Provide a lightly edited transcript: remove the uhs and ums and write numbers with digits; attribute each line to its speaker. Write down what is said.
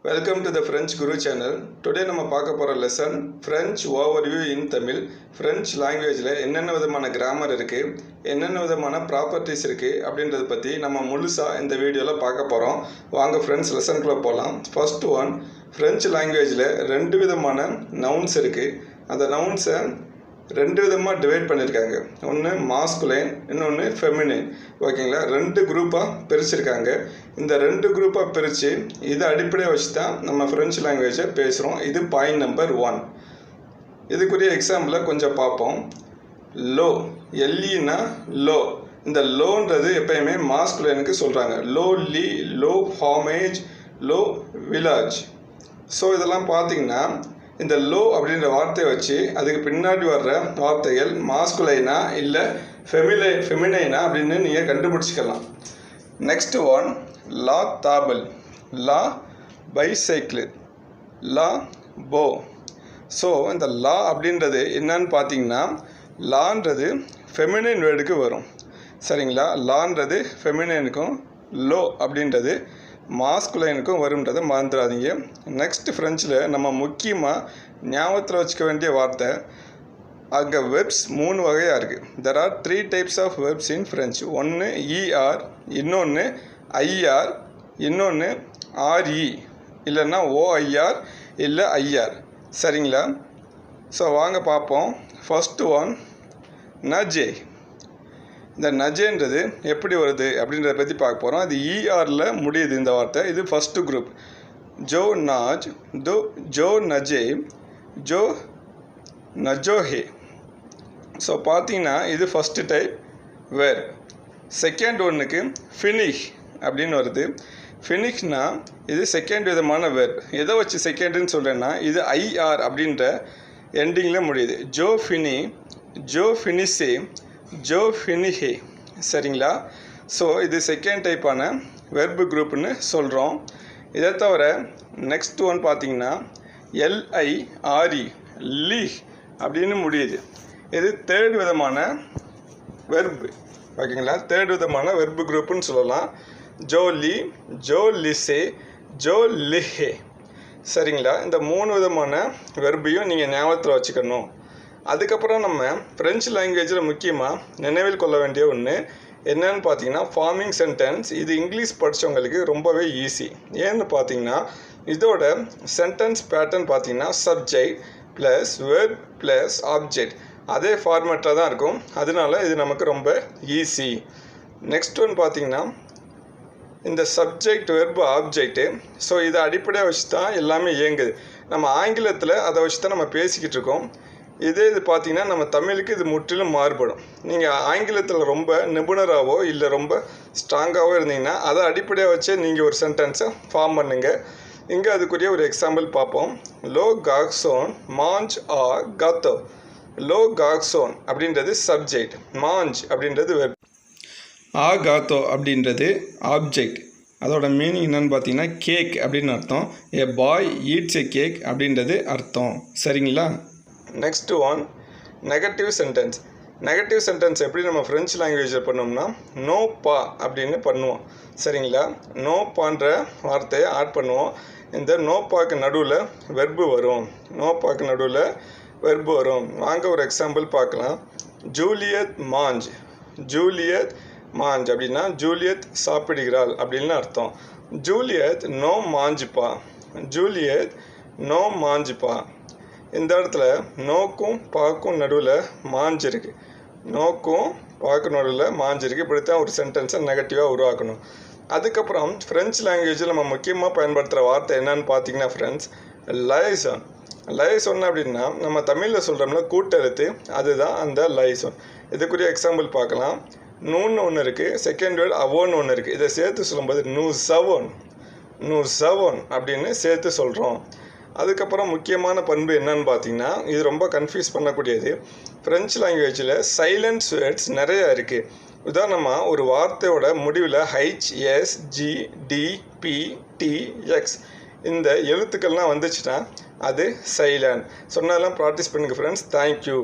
Speaker 1: Welcome to the Frenchguru channel. Today நம்ம பார்க்க போற lesson French overview in Tamil. French languageல என்னென்ன விதமான grammar இருக்கு, என்னென்ன விதமான properties இருக்கு அப்படின்றத பத்தி நம்ம முழுசா இந்த வீடியோல பார்க்க போறோம். வாங்க friends lessonக்குள்ள போலாம். First one, French languageல ரெண்டு விதமான nouns இருக்கு. அந்த nouns ரெண்டு விதமா டிவைட் பண்ணிருக்காங்க. ஒன்னு masculine, இன்னொன்னு feminine. ஓகேங்களா? ரெண்டு குரூப்பா பிரிச்சிருக்காங்க. இந்த ரெண்டு குரூப்பா பிரிச்சு இத அடிப்படையா வச்சு தான் நம்ம French language பேசுறோம். இது பாயிண்ட் நம்பர் 1. இதுக்குரிய எக்ஸாம்பிள கொஞ்சம் பாப்போம். லோ, LE னா லோ. இந்த லோன்றது எப்பவுமே masculineக்கு சொல்றாங்க. லோ லி, லோ homage, லோ village. சோ இதெல்லாம் பாத்தீங்கன்னா இந்த லோ அப்படிங்கற வார்த்தையை வச்சு அதுக்கு பின்னாடி வர்ற வார்த்தைகள் மாஸ்குலைனா இல்ல ஃபெமினைனா அப்படினு நீங்க கண்டுபிடிச்சிக்கலாம். நெக்ஸ்ட் ஒன் லா தாபல், லா பைசைக்கிள், லா போ. சோ இந்த லா அப்படின்றது என்னன்னு பாத்தீங்கன்னா லான்றது ஃபெமினைன் வேர்டுக்கு வரும். சரிங்களா? லான்றது ஃபெமினைனுக்கும் லோ அப்படின்றது மாஸ்குலைனுக்கும் வரும்ன்றதை மறந்துடாதீங்க. நெக்ஸ்ட் ஃப்ரெஞ்சில் நம்ம முக்கியமாக ஞாபகத்தில் வச்சுக்க வேண்டிய வார்த்தை, அங்கே வெர்ப்ஸ் 3 வகையாக இருக்குது. There are 3 types of verbs in French. ஒன்று ER, இன்னொன்று IR, இன்னொன்று RE, இல்லைன்னா OIR இல்லை IR. சரிங்களா? ஸோ வாங்க பார்ப்போம். ஃபர்ஸ்ட் ஒன் நஜே. இந்த நஜேன்றது எப்படி வருது அப்படின்றத பற்றி பார்க்க போகிறோம். அது ERல முடியுது இந்த வார்த்தை. இது ஃபர்ஸ்ட் குரூப். ஜோ நாஜ், ஜோ நஜே, ஜோ நஜோஹே. ஸோ பார்த்தீங்கன்னா இது ஃபர்ஸ்ட் டைப் வேர். செகண்ட் ஒன்றுக்கு ஃபினிஷ் அப்படின்னு வருது. ஃபினிஷ்னா இது செகண்ட் விதமான வேர். எதை வச்சு செகண்டுன்னு சொல்கிறேன்னா இது IR அப்படின்ற எண்டிங்கில் முடியுது. ஜோ ஃபினி, ஜோ ஃபினிஷே, ஜோ ஃபினிஹே. சரிங்களா? ஸோ இது செகண்ட் டைப்பான வெர்பு குரூப்னு சொல்கிறோம். இதை தவிர நெக்ஸ்ட் ஒன் பார்த்தீங்கன்னா LIRE, லீ அப்படின்னு முடியுது. இது தேர்ட் விதமான வெர்பு. ஓகேங்களா? தேர்ட் விதமான வெர்பு குரூப்னு சொல்லலாம். ஜோ லீ, ஜோ லிசே, ஜோ லிஹே. சரிங்களா? இந்த 3 விதமான வெர்பையும் நீங்கள் ஞாபகத்தில் வச்சுக்கணும். அதுக்கப்புறம் நம்ம ஃப்ரெஞ்சு லாங்குவேஜில் முக்கியமாக நினைவில் கொள்ள வேண்டிய ஒன்று என்னன்னு பார்த்தீங்கன்னா ஃபார்மிங் சென்டென்ஸ். இது இங்கிலீஷ் படித்தவங்களுக்கு ரொம்பவே ஈஸி. ஏன்னு பார்த்தீங்கன்னா இதோட சென்டென்ஸ் பேட்டர்ன் பார்த்தீங்கன்னா subject plus verb plus object அதே ஃபார்மேட்டில் தான் இருக்கும். அதனால இது நமக்கு ரொம்ப ஈஸி. நெக்ஸ்ட் ஒன் பார்த்தீங்கன்னா இந்த சப்ஜெக்ட் வெர்பு ஆப்ஜெக்ட்டு. ஸோ இதை அடிப்படையாக வச்சு தான் எல்லாமே இயங்குது. நம்ம ஆங்கிலத்தில் அதை வச்சு தான் நம்ம பேசிக்கிட்டு இருக்கோம். இது பார்த்தீங்கன்னா நம்ம தமிழுக்கு இது முற்றிலும் மாறுபடும். நீங்கள் ஆங்கிலத்தில் ரொம்ப நிபுணராகவோ இல்லை ரொம்ப ஸ்ட்ராங்காகவோ இருந்தீங்கன்னா அதை அடிப்படையாக வச்சே நீங்கள் ஒரு சென்டென்ஸை ஃபார்ம் பண்ணுங்க. இங்கே அதுக்குரிய ஒரு எக்ஸாம்பிள் பார்ப்போம். லோ காக்ஸோன் மாஞ்ச் ஆ காத்தோ. லோ காக்ஸோன் அப்படின்றது சப்ஜெக்ட், மாஞ்ச் அப்படின்றது வெர்ப், ஆ காத்தோ அப்படின்றது ஆப்ஜெக்ட். அதோட மீனிங் என்னன்னு பார்த்தீங்கன்னா கேக் அப்படின்னு அர்த்தம். ஏ பாய் ஈட்ஸ் ஏ கேக் அப்படின்றது அர்த்தம். சரிங்களா? Next one negative sentence. Negative sentence எப்படி நம்ம ஃப்ரெஞ்சு லாங்குவேஜில் பண்ணோம்னா நோ பா அப்படின்னு பண்ணுவோம். சரிங்களா? நோ பான்ற வார்த்தையை ஆட் பண்ணுவோம். இந்த நோ பாக்கு நடுவில் வெர்பு வரும். நோ பாக்கு நடுவில் வெர்பு வரும். வாங்க ஒரு எக்ஸாம்பிள் பார்க்கலாம். ஜூலியட் மாஞ்ச், ஜூலியட் மாஞ்ச் அப்படின்னா ஜூலியட் சாப்பிடுகிறாள் அப்படின்னு அர்த்தம். ஜூலியட் நோ மாஞ்சுப்பா, ஜூலியட் நோ மாஞ்சுப்பா. இந்த இடத்துல நோக்கும் பாக்கும் நடுவில் மாஞ்சு இருக்கு. நோக்கும் பாக்கு நடுவில் மாஞ்சு இருக்கு. இப்படித்தான் ஒரு சென்டென்ஸை நெகட்டிவாக உருவாக்கணும். அதுக்கப்புறம் ஃப்ரெஞ்சு லாங்குவேஜில் நம்ம முக்கியமாக பயன்படுத்துகிற வார்த்தை என்னன்னு பார்த்தீங்கன்னா ஃப்ரெண்ட்ஸ் லைசோன். லைசோன் அப்படின்னா நம்ம தமிழில் சொல்கிறோம்ல கூட்டெழுத்து, அதுதான் அந்த லைசோன். இதுக்குரிய எக்ஸாம்பிள் பார்க்கலாம். நூன்னு ஒன்று இருக்குது, செகண்ட் வேர்டு அவோன்னு ஒன்று இருக்குது. இதை சேர்த்து சொல்லும்போது நூ சவோன், நூ சவோன் அப்படின்னு சேர்த்து சொல்கிறோம். அதுக்கப்புறம் முக்கியமான பண்பு என்னன்னு பார்த்தீங்கன்னா இது ரொம்ப கன்ஃபியூஸ் பண்ணக்கூடியது. ஃப்ரெஞ்சு லாங்குவேஜில் சைலன்ஸ் வேர்ட்ஸ் நிறைய இருக்குது. உதாரணமாக ஒரு வார்த்தையோட முடிவில் HSGDPTX இந்த எழுத்துக்கள்லாம் வந்துச்சுன்னா அது சைலண்ட். சொன்னதெல்லாம் ப்ராக்டிஸ் பண்ணுங்கள் ஃப்ரெண்ட்ஸ். தேங்க்யூ.